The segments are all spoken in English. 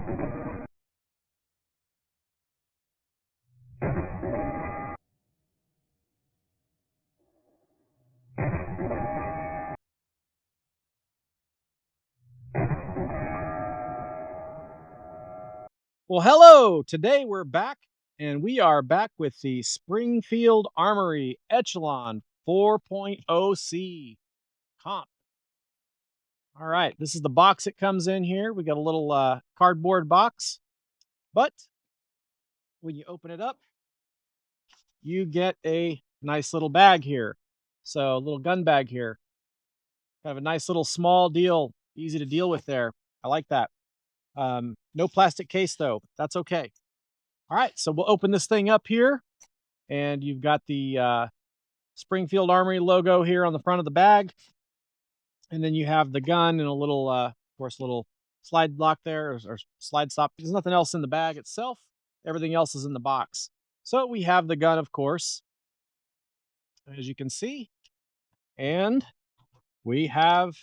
Well, hello. Today we're back, and we are back with the Springfield Armory Echelon 4.0C comp. All right, this is the box it comes in here. We got a little cardboard box, but when you open it up, you get a nice little bag here. So a little gun bag here. Kind of a nice little small deal, easy to deal with there. I like that. No plastic case though. That's okay. All right, so we'll open this thing up here, and you've got the Springfield Armory logo here on the front of the bag, and then you have the gun and a little, of course, little slide lock there or slide stop. There's nothing else in the bag itself. Everything else is in the box. So we have the gun, of course, as you can see, and we have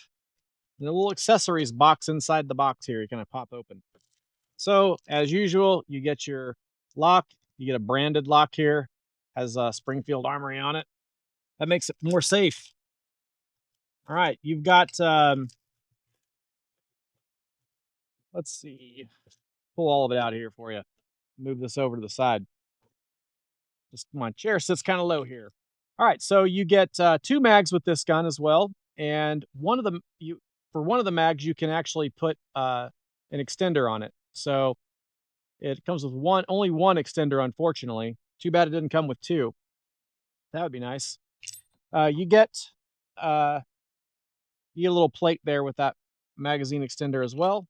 the little accessories box inside the box here. You kind of pop open. So as usual, you get your lock. You get a branded lock here, has Springfield Armory on it. That makes it more safe. All right, you've got, let's see, pull all of it out of here for you. Move this over to the side. Just my chair sits kind of low here. All right, so you get 2 mags with this gun as well, and for one of the mags you can actually put an extender on it. So it comes with only one extender, unfortunately. Too bad it didn't come with 2. That would be nice. You get a little plate there with that magazine extender as well.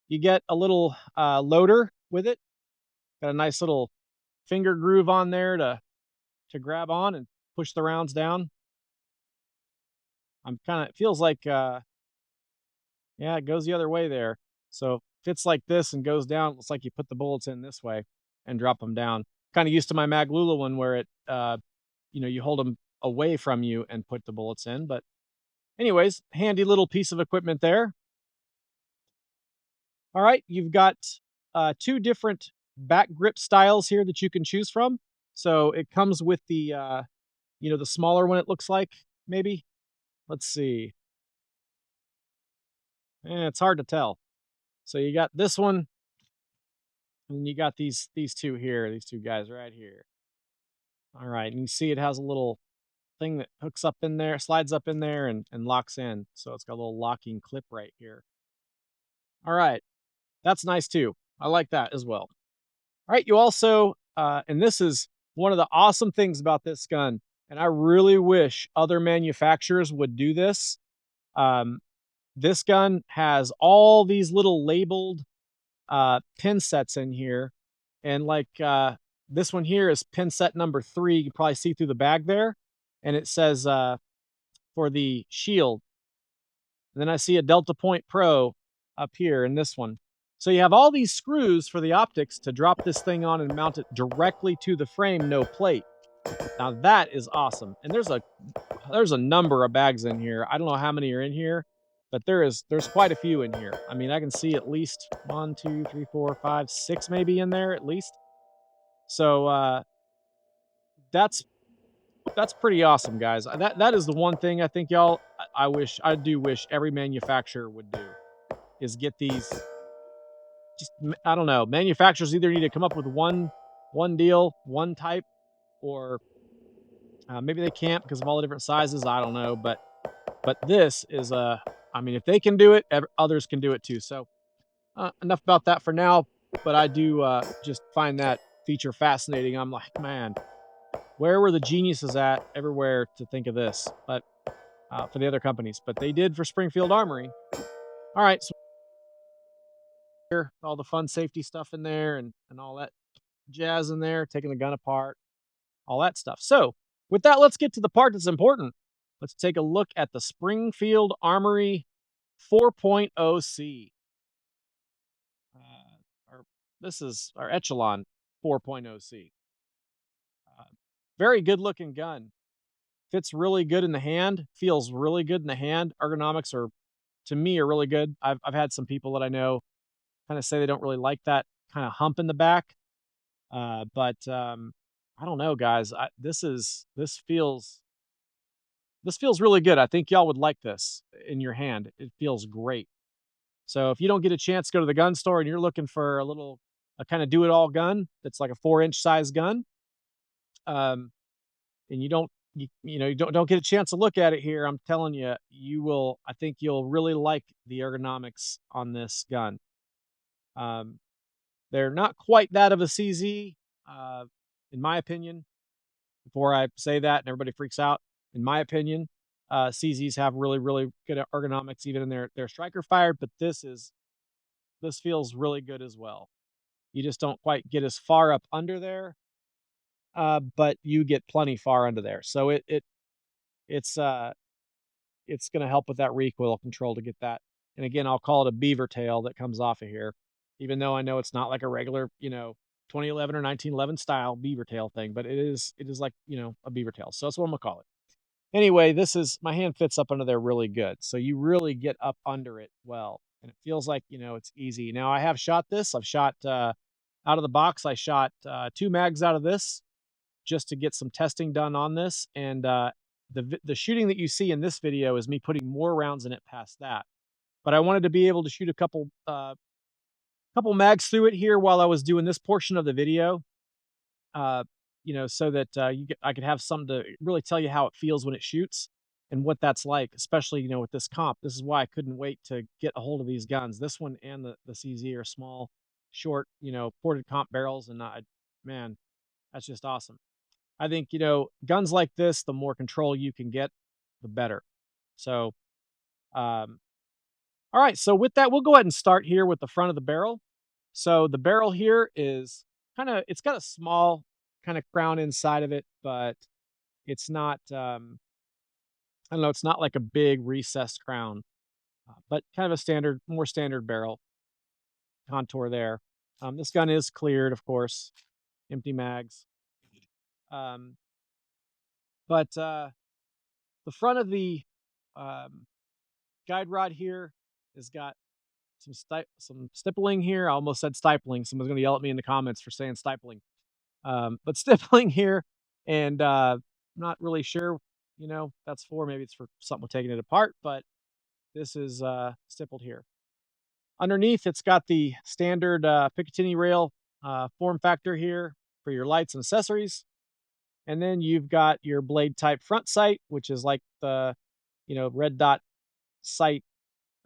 You get a little loader with it. Got a nice little finger groove on there to grab on and push the rounds down. It feels like, yeah, it goes the other way there. So fits like this and goes down. Looks like you put the bullets in this way and drop them down. Kind of used to my Magwell one where it, you hold them away from you and put the bullets in. But anyways, handy little piece of equipment there. All right, you've got 2 different back grip styles here that you can choose from. So it comes with the, the smaller one, it looks like, maybe. Let's see. It's hard to tell. So you got this one, and you got these 2 here, these 2 guys right here. All right, and you see it has a little thing that hooks up in there, slides up in there, and locks in. So it's got a little locking clip right here. All right, that's nice too. I like that as well. All right, you also, and this is one of the awesome things about this gun, and I really wish other manufacturers would do this. This gun has all these little labeled pin sets in here, and like this one here is pin set number 3. You can probably see through the bag there, and it says for the shield. And then I see a Delta Point Pro up here in this one. So you have all these screws for the optics to drop this thing on and mount it directly to the frame, no plate. Now that is awesome. And there's a number of bags in here. I don't know how many are in here, but there's quite a few in here. I mean, I can see at least 1, 2, 3, 4, 5, 6 maybe in there at least. So that's pretty awesome, guys. That is the one thing I think I do wish every manufacturer would do, is get these. Just, I don't know. Manufacturers either need to come up with one deal, one type, or maybe they can't because of all the different sizes. I don't know, but this is I mean, if they can do it, others can do it too. So enough about that for now. But I do just find that feature fascinating. I'm like, man, where were the geniuses at everywhere to think of this? But for the other companies, but they did for Springfield Armory. All right, so here, all the fun safety stuff in there and all that jazz in there, taking the gun apart, all that stuff. So with that, let's get to the part that's important. Let's take a look at the Springfield Armory 4.0C. This is our Echelon 4.0C. Very good looking gun. Fits really good in the hand. Feels really good in the hand. Ergonomics to me, are really good. I've had some people that I know kind of say they don't really like that kind of hump in the back. But I don't know, guys. This feels really good. I think y'all would like this in your hand. It feels great. So if you don't get a chance to go to the gun store and you're looking for a kind of do it all gun that's like a 4-inch size gun, um, and you don't get a chance to look at it here, I'm telling you, you will. I think you'll really like the ergonomics on this gun. Um, they're not quite that of a CZ, in my opinion. Before I say that and everybody freaks out, in my opinion, CZs have really, really good ergonomics, even in their striker fire. But this feels really good as well. You just don't quite get as far up under there, but you get plenty far under there. So it's uh it's going to help with that recoil control to get that. And again, I'll call it a beaver tail that comes off of here, even though I know it's not like a regular, 2011 or 1911 style beaver tail thing, but it is like, a beaver tail. So that's what I'm gonna call it. Anyway, this is my hand fits up under there really good. So you really get up under it well. And it feels like, it's easy. Now I have shot this. I've shot out of the box. I shot 2 mags out of this just to get some testing done on this. And the shooting that you see in this video is me putting more rounds in it past that. But I wanted to be able to shoot a couple mags through it here while I was doing this portion of the video, so that I could have something to really tell you how it feels when it shoots and what that's like, especially with this comp. This is why I couldn't wait to get a hold of these guns. This one and the CZ are small, short, ported comp barrels, and man, that's just awesome. I think guns like this, the more control you can get, the better. So, um, all right. So with that, we'll go ahead and start here with the front of the barrel. So the barrel here is it's got a small kind of crown inside of it, but it's not, I don't know, it's not like a big recessed crown, but kind of a more standard barrel contour there. This gun is cleared, of course, empty mags. Um, but the front of the um, guide rod here has got some stippling here. I almost said stipling. Someone's going to yell at me in the comments for saying stipling. But stippling here, and not really sure, that's for. Maybe it's for something with taking it apart, but this is stippled here. Underneath, it's got the standard Picatinny rail form factor here for your lights and accessories. And then you've got your blade type front sight, which is like the, red dot sight.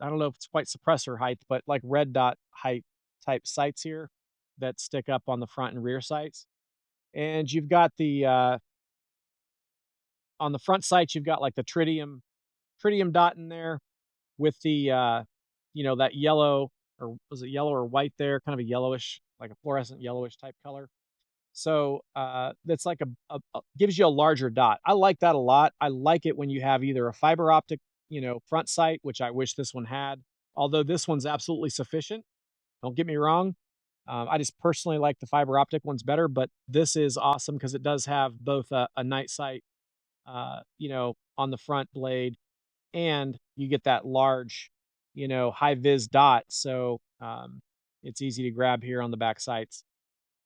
I don't know if it's quite suppressor height, but like red dot height type sights here that stick up on the front and rear sights. And you've got the on the front sight, you've got like the tritium dot in there with the that yellow, or was it yellow or white there, kind of a yellowish, like a fluorescent yellowish type color. So that's like gives you a larger dot. I like that a lot. I like it when you have either a fiber optic, front sight, which I wish this one had, although this one's absolutely sufficient. Don't get me wrong. I just personally like the fiber optic ones better, but this is awesome because it does have both a night sight, on the front blade, and you get that large, high vis dot. So it's easy to grab here on the back sights.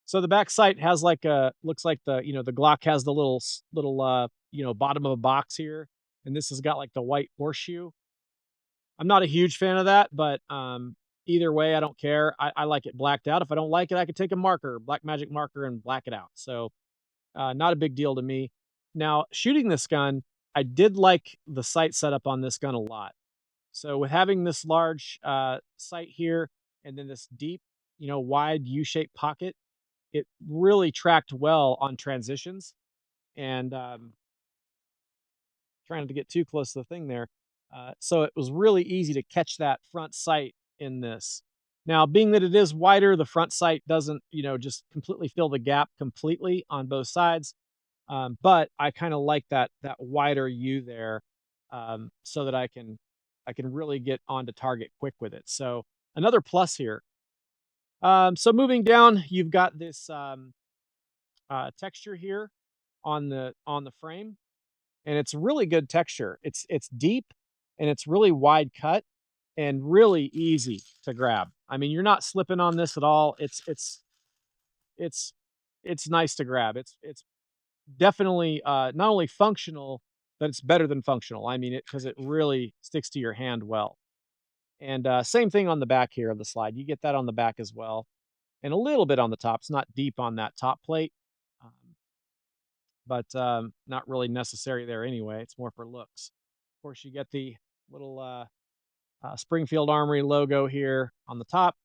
So the back sight has looks like the Glock has the little bottom of a box here, and this has got like the white horseshoe. I'm not a huge fan of that, but either way, I don't care. I like it blacked out. If I don't like it, I could take a marker, black magic marker, and black it out. So not a big deal to me. Now, shooting this gun, I did like the sight setup on this gun a lot. So with having this large sight here and then this deep, wide U-shaped pocket, it really tracked well on transitions. And trying not to get too close to the thing there. So it was really easy to catch that front sight in this. Now, being that it is wider, the front sight doesn't, just completely fill the gap completely on both sides. But I kind of like that wider U there, so that I can really get onto target quick with it. So another plus here. So moving down, you've got this texture here on the frame, and it's really good texture. It's deep and it's really wide cut. and really easy to grab. I mean, you're not slipping on this at all. It's it's nice to grab. It's definitely not only functional, but it's better than functional. I mean, it because it really sticks to your hand well. And same thing on the back here of the slide. You get that on the back as well, and a little bit on the top. It's not deep on that top plate, um, but not really necessary there anyway. It's more for looks. Of course, you get the little Springfield Armory logo here on the top.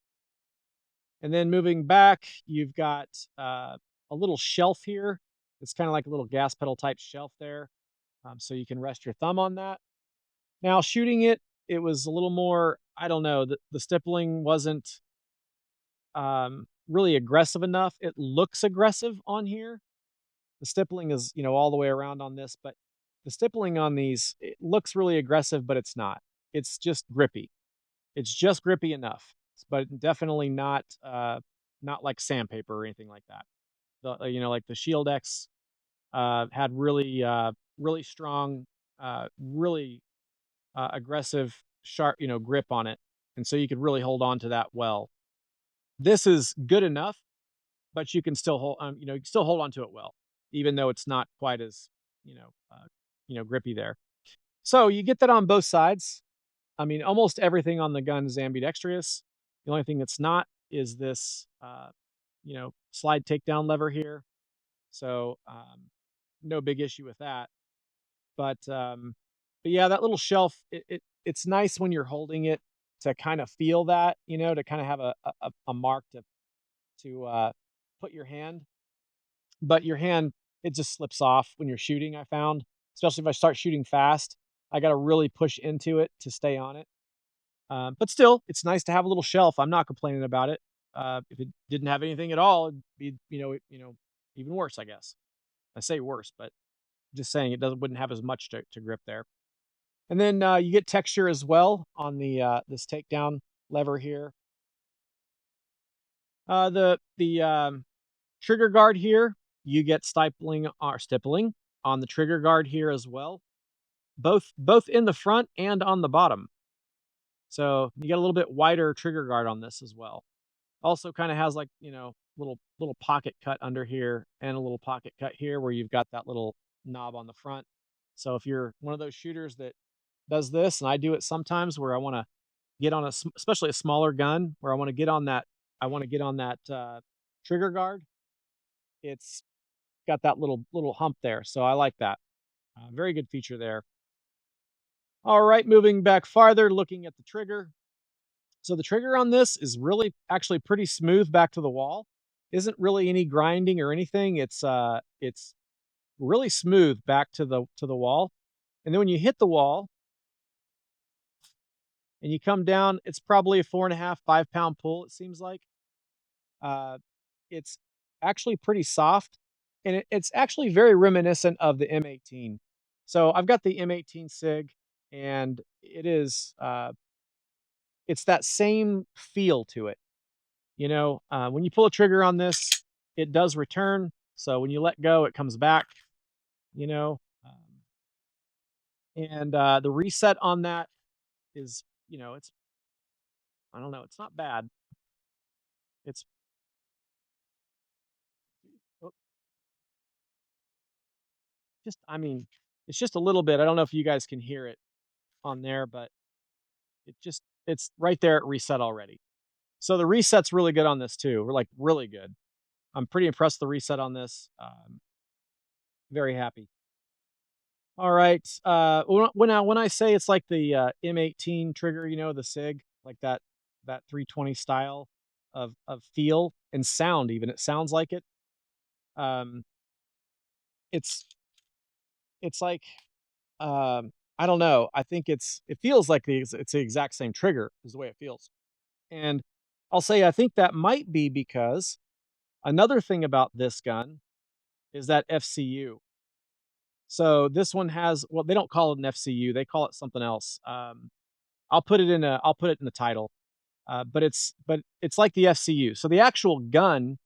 And then moving back, you've got a little shelf here. It's kind of like a little gas pedal type shelf there. So you can rest your thumb on that. Now, shooting it, it was a little more, I don't know, the stippling wasn't really aggressive enough. It looks aggressive on here. The stippling is, all the way around on this, but the stippling on these, it looks really aggressive, but it's not. It's just grippy. It's just grippy enough, but definitely not like sandpaper or anything like that. Like the Shield X had really strong, really aggressive, sharp, grip on it, and so you could really hold on to that well. This is good enough, but you can still hold, you can still hold on to it well, even though it's not quite as, grippy there. So you get that on both sides. I mean, almost everything on the gun is ambidextrous. The only thing that's not is this, slide takedown lever here. So no big issue with that. But yeah, that little shelf, it's nice when you're holding it to kind of feel that, to kind of have a mark to put your hand. But your hand, it just slips off when you're shooting. I found, especially if I start shooting fast, I got to really push into it to stay on it. But still, it's nice to have a little shelf. I'm not complaining about it. If it didn't have anything at all, it'd be, even worse, I guess. I say worse, but just saying it wouldn't have as much to grip there. And then you get texture as well on the this takedown lever here. The trigger guard here, you get stippling on the trigger guard here as well, both in the front and on the bottom. So you get a little bit wider trigger guard on this as well. Also kind of has like, little pocket cut under here and a little pocket cut here where you've got that little knob on the front. So if you're one of those shooters that does this, and I do it sometimes where I want to get on especially a smaller gun where I want to get on that trigger guard. It's got that little hump there. So I like that. Very good feature there. All right, moving back farther, looking at the trigger. So the trigger on this is really actually pretty smooth back to the wall. Isn't really any grinding or anything. It's really smooth back to the wall. And then when you hit the wall and you come down, it's probably a 4.5, 5 pound pull, it seems like. It's actually pretty soft, and it's actually very reminiscent of the M18. So I've got the M18 SIG, and it's that same feel to it. When you pull a trigger on this, it does return. So when you let go, it comes back. And the reset on that is, it's I don't know, it's not bad. It's oh, just, I mean, it's just a little bit. I don't know if you guys can hear it on there, but it's right there at reset already. So the reset's really good on this too. We're like really good. I'm pretty impressed with the reset on this. Very happy. All right. When I say it's like the M18 trigger, the SIG, like that 320 style of feel and sound, even it sounds like it. Um, it's it's like I don't know. I think it feels like it's the exact same trigger is the way it feels. And I'll say I think that might be because another thing about this gun is that FCU. So this one has, well, they don't call it an FCU, they call it something else. I'll put it in the title. But it's like the FCU. So the actual gun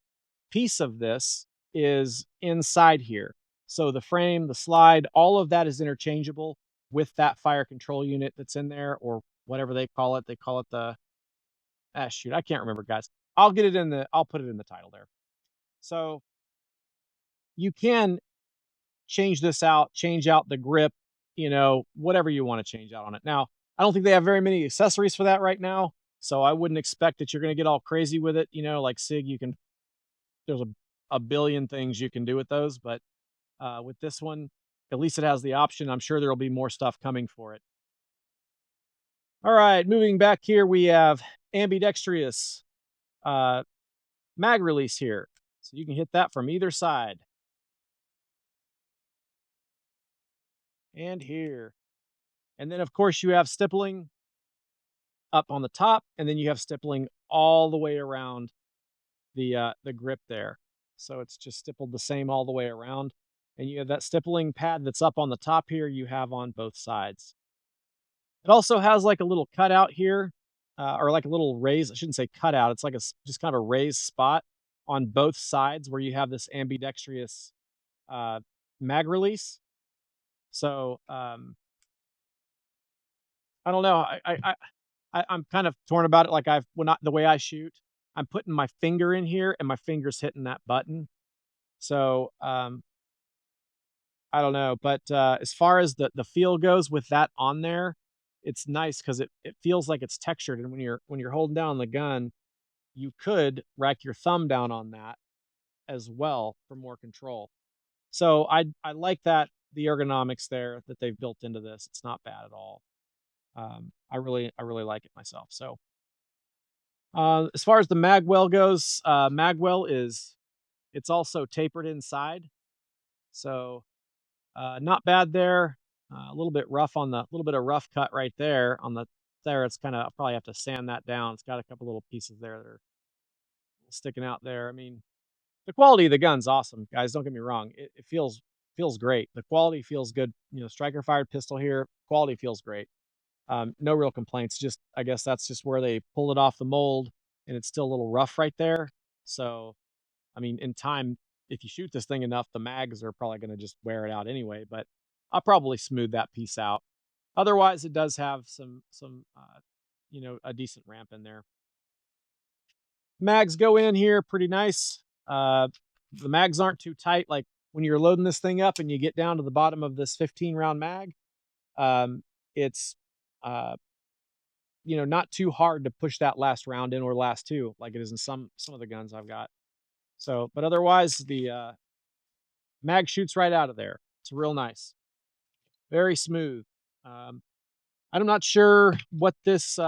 piece of this is inside here. So the frame, the slide, all of that is interchangeable with that fire control unit that's in there, or whatever they call it. They call it the shoot, I can't remember, guys. I'll put it in the title there. So you can change this out, change out the grip, whatever you want to change out on it. Now, I don't think they have very many accessories for that right now, so I wouldn't expect that you're going to get all crazy with it. Like SIG, there's a billion things you can do with those, but with this one, at least it has the option. I'm sure there'll be more stuff coming for it. All right, moving back here, we have ambidextrous mag release here. So you can hit that from either side. And here. And then, of course, you have stippling up on the top, and then you have stippling all the way around the grip there. So it's just stippled the same all the way around. And you have that stippling pad that's up on the top here, you have on both sides. It also has like a little cutout here, or like a little raise. I shouldn't say cutout. It's like just kind of a raised spot on both sides where you have this ambidextrous mag release. So I don't know. I'm kind of torn about it. Like the way I shoot, I'm putting my finger in here and my finger's hitting that button. So I don't know. But as far as the feel goes with that on there, it's nice because it feels like it's textured. And when you're holding down the gun, you could rack your thumb down on that as well for more control. So I like the ergonomics there that they've built into this. It's not bad at all. I really like it myself. So as far as the Magwell goes, Magwell it's also tapered inside, so not bad there. A little bit rough little bit of rough cut right there on there. It's kind of, I'll probably have to sand that down. It's got a couple little pieces there that are sticking out there. I mean, the quality of the gun's awesome, guys. Don't get me wrong. It feels great. The quality feels good. Striker fired pistol here. Quality feels great. No real complaints. Just I guess that's just where they pulled it off the mold, and it's still a little rough right there. So, I mean, in time, if you shoot this thing enough, the mags are probably going to just wear it out anyway. But I'll probably smooth that piece out. Otherwise, it does have some a decent ramp in there. Mags go in here pretty nice. The mags aren't too tight. Like when you're loading this thing up and you get down to the bottom of this 15 round mag, it's not too hard to push that last round in or last two like it is in some of the guns I've got. So, but otherwise the mag shoots right out of there. It's real nice. Very smooth. I'm not sure what this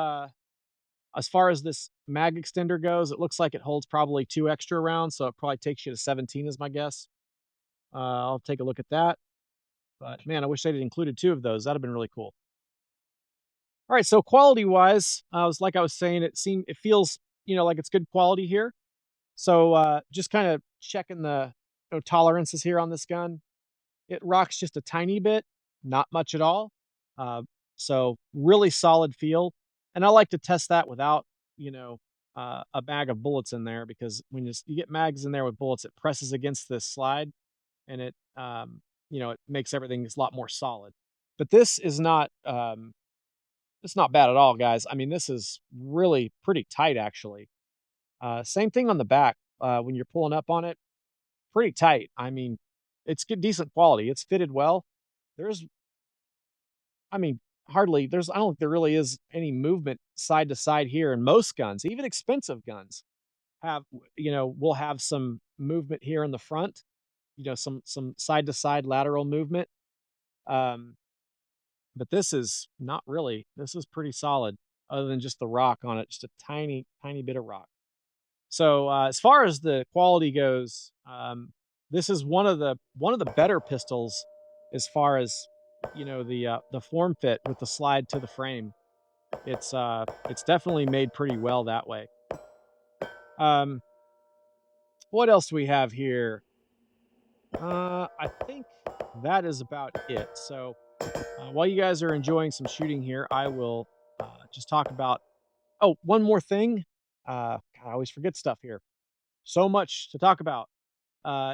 as far as this mag extender goes, it looks like it holds probably 2 extra rounds, so it probably takes you to 17 is my guess. I'll take a look at that. But man, I wish they'd included 2 of those. That'd have been really cool. All right, so quality-wise, I was saying it feels, like it's good quality here. So just kind of checking the tolerances here on this gun. It rocks just a tiny bit, not much at all. So really solid feel. And I like to test that without, a bag of bullets in there, because when you get mags in there with bullets, it presses against this slide and it makes everything a lot more solid. But this is not, it's not bad at all, guys. I mean, this is really pretty tight, actually. Same thing on the back. When you're pulling up on it, pretty tight. I mean, it's good, decent quality. It's fitted well. I mean, I don't think there really is any movement side to side here. And most guns, even expensive guns, will have some movement here in the front. Some side to side lateral movement. But this is not really. This is pretty solid, other than just the rock on it, just a tiny, tiny bit of rock. So as far as the quality goes, this is one of the better pistols as far as the form fit with the slide to the frame. It's definitely made pretty well that way. What else do we have here? I think that is about it. So while you guys are enjoying some shooting here, I will just talk about. Oh, one more thing. God, I always forget stuff here. So much to talk about.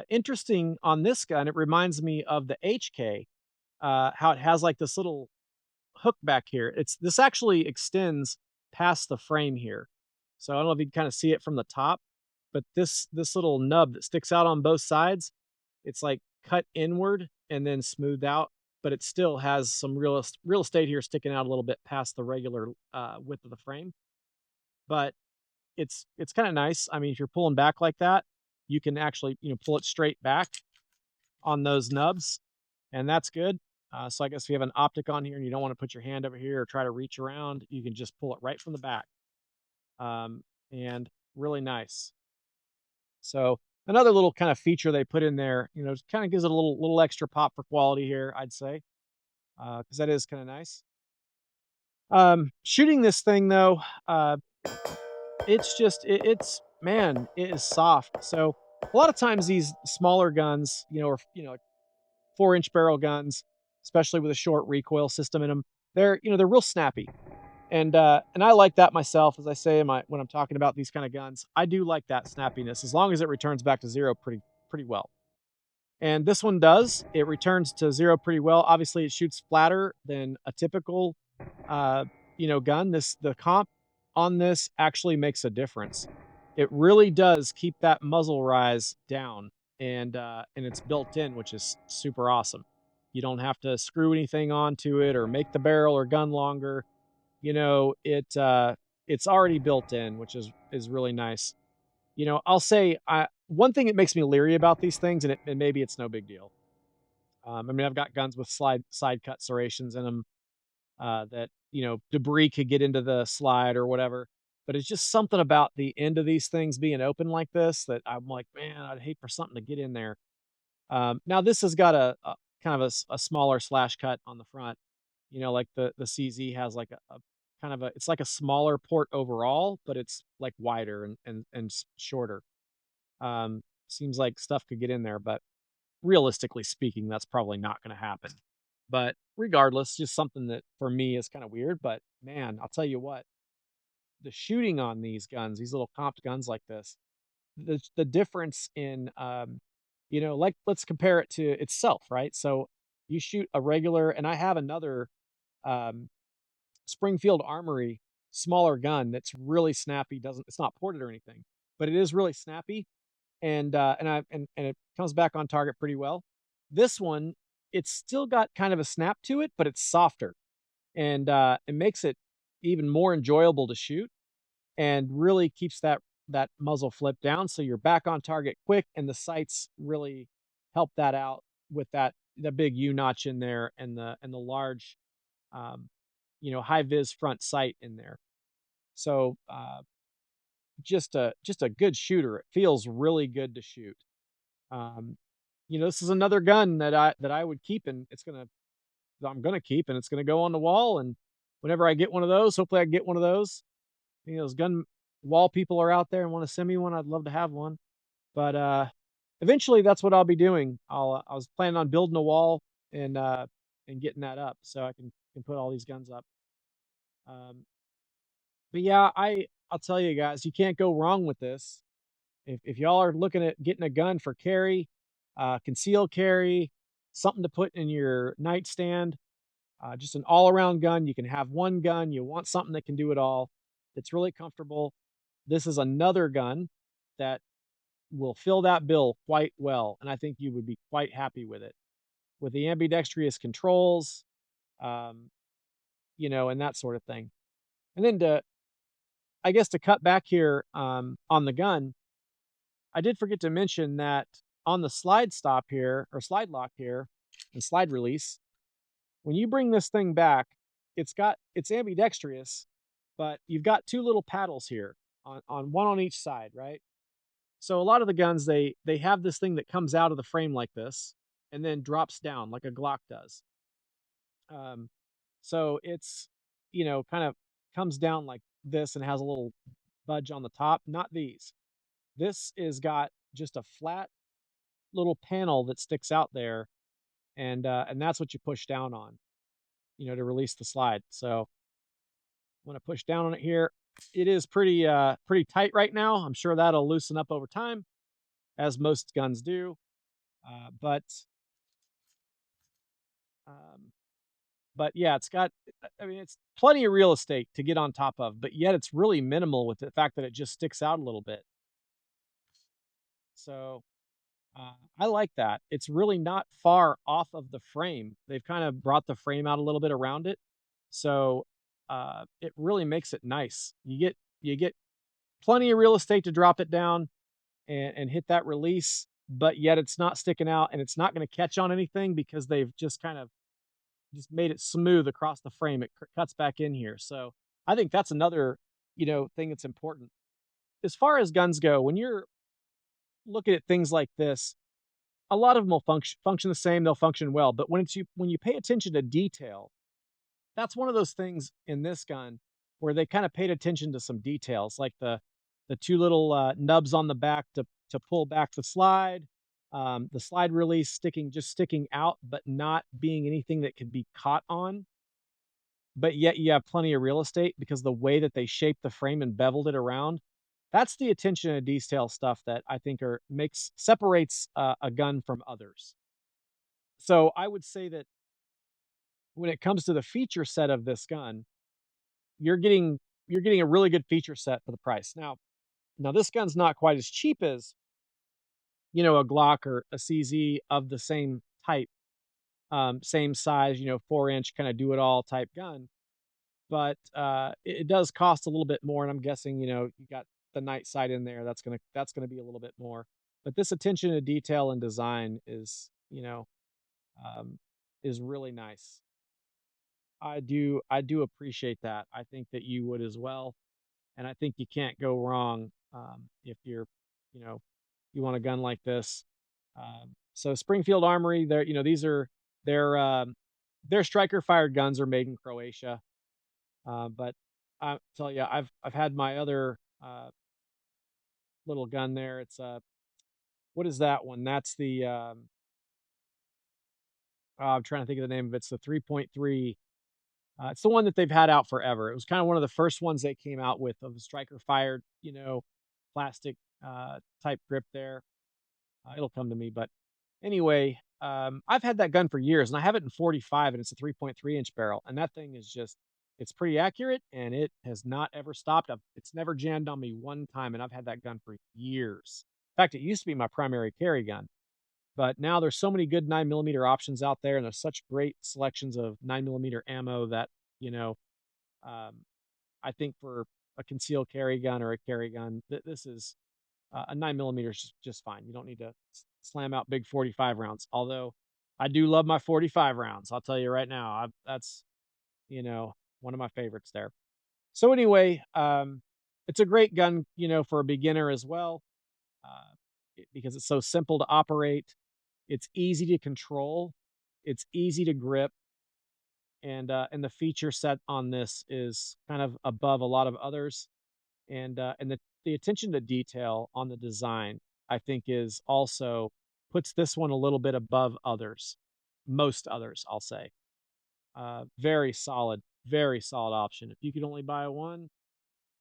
Interesting on this gun, it reminds me of the HK. How it has like this little hook back here. This actually extends past the frame here. So I don't know if you can kind of see it from the top, but this little nub that sticks out on both sides, it's like cut inward and then smoothed out, but it still has some real estate here sticking out a little bit past the regular width of the frame. But it's kind of nice. I mean, if you're pulling back like that, you can actually pull it straight back on those nubs, and that's good. So I guess if you have an optic on here and you don't want to put your hand over here or try to reach around, you can just pull it right from the back, and really nice. So another little kind of feature they put in there, kind of gives it a little extra pop for quality here, I'd say, because that is kind of nice. Shooting this thing though, it's just it's man, it is soft. So a lot of times these smaller guns, or 4-inch barrel guns, especially with a short recoil system in them, they're real snappy. And I like that myself, as I say when I'm talking about these kind of guns. I do like that snappiness as long as it returns back to zero pretty well. And this one does. It returns to zero pretty well. Obviously, it shoots flatter than a typical uh, gun. The comp on this actually makes a difference. It really does keep that muzzle rise down, and it's built in, which is super awesome. You don't have to screw anything onto it or make the barrel or gun longer. It's already built in, which is really nice. I'll say one thing that makes me leery about these things, and maybe it's no big deal. I mean, I've got guns with side cut serrations in them, that debris could get into the slide or whatever. But it's just something about the end of these things being open like this that I'm like, man, I'd hate for something to get in there. Now this has got a kind of a smaller slash cut on the front. Like the CZ has like a kind of it's like a smaller port overall, but it's like wider and shorter. Seems like stuff could get in there, but realistically speaking, that's probably not going to happen. But regardless, just something that for me is kind of weird. But man, I'll tell you what, the shooting on these guns, these little comped guns like this, the difference in, like let's compare it to itself, right? So you shoot a regular, and I have another um, Springfield Armory smaller gun that's really snappy. Doesn't It's not ported or anything, but it is really snappy, and it comes back on target pretty well. This one, it's still got kind of a snap to it, but it's softer, and it makes it even more enjoyable to shoot, and really keeps that muzzle flip down, so you're back on target quick, and the sights really help that out with the big U notch in there, and the large, um, high vis front sight in there. So just a good shooter. It feels really good to shoot. Um, this is another gun that I would keep, and I'm gonna keep, and it's gonna go on the wall. And whenever I get one of those, hopefully I get one of those. Those gun wall people are out there and want to send me one. I'd love to have one. But eventually, that's what I'll be doing. I was planning on building a wall and getting that up so I can put all these guns up. Um, but yeah, I'll tell you guys, you can't go wrong with this. If y'all are looking at getting a gun for carry, concealed carry, something to put in your nightstand, just an all-around gun. You can have one gun. You want something that can do it all. It's really comfortable. This is another gun that will fill that bill quite well, and I think you would be quite happy with it. With the ambidextrous controls, um, and that sort of thing. And then I guess to cut back here, on the gun, I did forget to mention that on the slide stop here, or slide lock here, and slide release, when you bring this thing back, it's ambidextrous, but you've got two little paddles here on one on each side, right? So a lot of the guns, they have this thing that comes out of the frame like this and then drops down like a Glock does. Um, so it's kind of comes down like this and has a little budge on the top. Not these. This is got just a flat little panel that sticks out there, and that's what you push down on, to release the slide. So when I push down on it here, it is pretty tight right now. I'm sure that'll loosen up over time, as most guns do. But um, But yeah, it's got, I mean, it's plenty of real estate to get on top of, but yet it's really minimal with the fact that it just sticks out a little bit. So I like that. It's really not far off of the frame. They've kind of brought the frame out a little bit around it, so it really makes it nice. You get plenty of real estate to drop it down and hit that release, but yet it's not sticking out and it's not going to catch on anything because they've just kind of just made it smooth across the frame. It cuts back in here, so I think that's another thing that's important as far as guns go. When you're looking at things like this, a lot of them will function the same, they'll function well, but when you pay attention to detail, that's one of those things in this gun where they kinda paid attention to some details, like the 2 little, nubs on the back to pull back the slide release sticking out, but not being anything that could be caught on, but yet you have plenty of real estate because the way that they shaped the frame and beveled it around, that's the attention to detail stuff that I think are makes separates a gun from others. So I would say that when it comes to the feature set of this gun, you're getting you're getting a really good feature set for the price. Now this gun's not quite as cheap as a Glock or a CZ of the same type, same size, 4-inch kind of do it all type gun. But, it does cost a little bit more, and I'm guessing, you got the night sight in there, that's gonna be a little bit more. But this attention to detail and design um, is really nice. I do appreciate that. I think that you would as well, and I think you can't go wrong, if you know, you want a gun like this. So Springfield Armory, these are their striker fired guns are made in Croatia. But I tell you, I've had my other little gun there. It's what is that one? That's the I'm trying to think of the name of it. It's the 3.3. It's the one that they've had out forever. It was kind of one of the first ones they came out with of the striker fired, plastic type grip there. It'll come to me, but anyway, I've had that gun for years, and I have it in 45, and it's a 3.3-inch barrel, and that thing is just it's pretty accurate, and it has not ever stopped. It's never jammed on me one time, and I've had that gun for years. In fact, it used to be my primary carry gun, but now there's so many good 9mm options out there, and there's such great selections of 9mm ammo that, you know, um, I think for a concealed carry gun or a carry gun, this is a 9mm is just fine. You don't need to slam out big 45 rounds. Although I do love my 45 rounds. I'll tell you right now, that's one of my favorites there. So anyway, it's a great gun, for a beginner as well, because it's so simple to operate. It's easy to control. It's easy to grip, and the feature set on this is kind of above a lot of others. And the attention to detail on the design, I think, is also puts this one a little bit above others, most others, I'll say. Very solid option. If you could only buy one,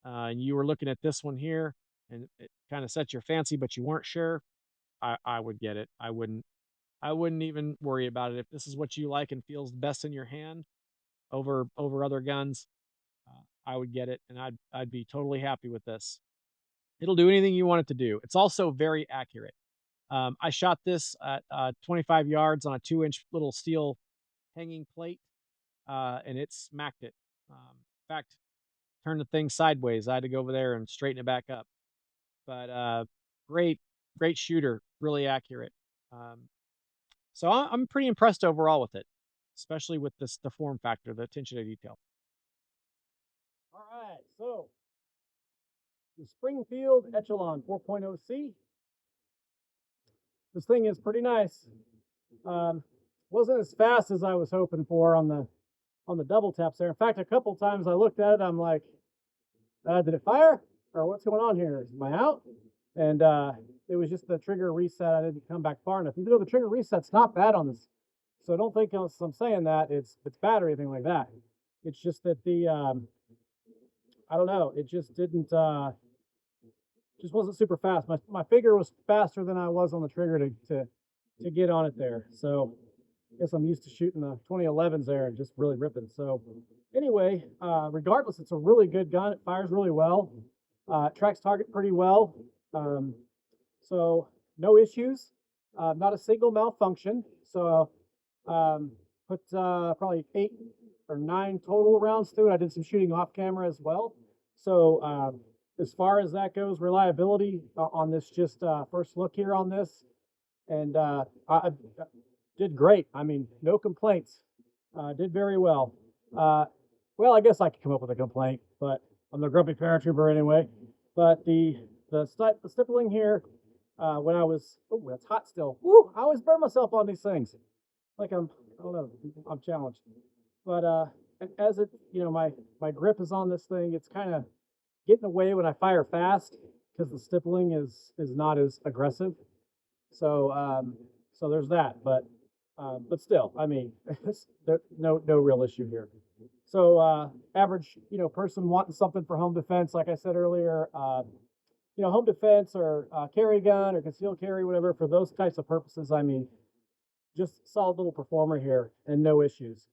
and you were looking at this one here, and it kind of set your fancy, but you weren't sure, I would get it. I wouldn't even worry about it if this is what you like and feels best in your hand over other guns. I would get it, and I'd be totally happy with this. It'll do anything you want it to do. It's also very accurate. I shot this at 25 yards on a 2-inch little steel hanging plate, and it smacked it. In fact, turned the thing sideways. I had to go over there and straighten it back up. But great, great shooter, really accurate. Um, so I'm pretty impressed overall with it, especially with the form factor, the attention to detail. All right, so the Springfield Echelon 4.0C. This thing is pretty nice. Um, wasn't as fast as I was hoping for on the double taps there. In fact, a couple times I looked at it, I'm like, did it fire? Or what's going on here? Am I out? And it was just the trigger reset. I didn't come back far enough. Even though the trigger reset's not bad on this. So don't think I'm saying that it's bad or anything like that. It's just that the I don't know, it just didn't just wasn't super fast. My finger was faster than I was on the trigger to get on it there. So guess I'm used to shooting the 2011s there and just really ripping. So anyway, regardless, it's a really good gun. It fires really well. It tracks target pretty well. Um, so no issues. Not a single malfunction. So put probably 8 or 9 total rounds through it. I did some shooting off camera as well. So as far as that goes, reliability on this just first look here on this, and I did great. I mean, no complaints. Did very well. Well, I guess I could come up with a complaint, but I'm the grumpy paratrooper anyway. But the stippling here, when I was, oh, that's hot still. Woo! I always burn myself on these things. Like I don't know, I'm challenged. But as it, my grip is on this thing, it's kind of getting away when I fire fast because the stippling is not as aggressive. So so there's that. But still, I mean, there's no real issue here. So average person wanting something for home defense, like I said earlier, home defense or carry gun or concealed carry, whatever, for those types of purposes. I mean, just solid little performer here and no issues.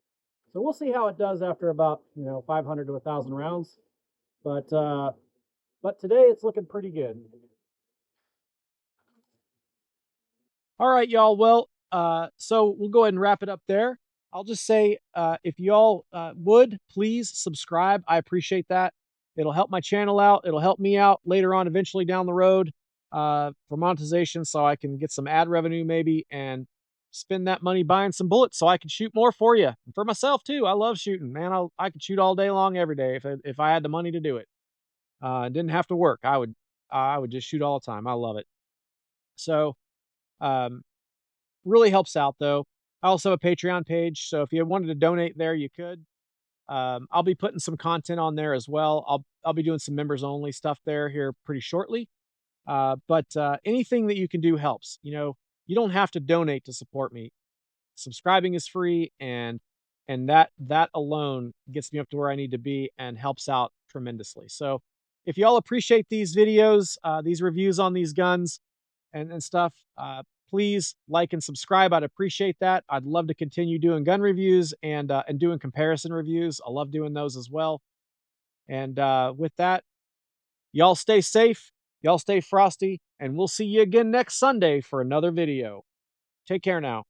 So we'll see how it does after about 500 to 1,000 rounds. But today it's looking pretty good. All right, y'all. Well, so we'll go ahead and wrap it up there. I'll just say, if y'all would please subscribe, I appreciate that. It'll help my channel out. It'll help me out later on, eventually down the road, for monetization, so I can get some ad revenue maybe and spend that money buying some bullets so I can shoot more for you and for myself too. I love shooting, man. I could shoot all day long, every day if I had the money to do it. Didn't have to work. I would just shoot all the time. I love it. So, um, really helps out though. I also have a Patreon page, so if you wanted to donate there, you could. I'll be putting some content on there as well. I'll be doing some members only stuff there here pretty shortly. But anything that you can do helps. You don't have to donate to support me. Subscribing is free, and that alone gets me up to where I need to be and helps out tremendously. So if y'all appreciate these videos, these reviews on these guns and stuff, please like and subscribe. I'd appreciate that. I'd love to continue doing gun reviews and doing comparison reviews. I love doing those as well. And with that, y'all stay safe, y'all stay frosty, and we'll see you again next Sunday for another video. Take care now.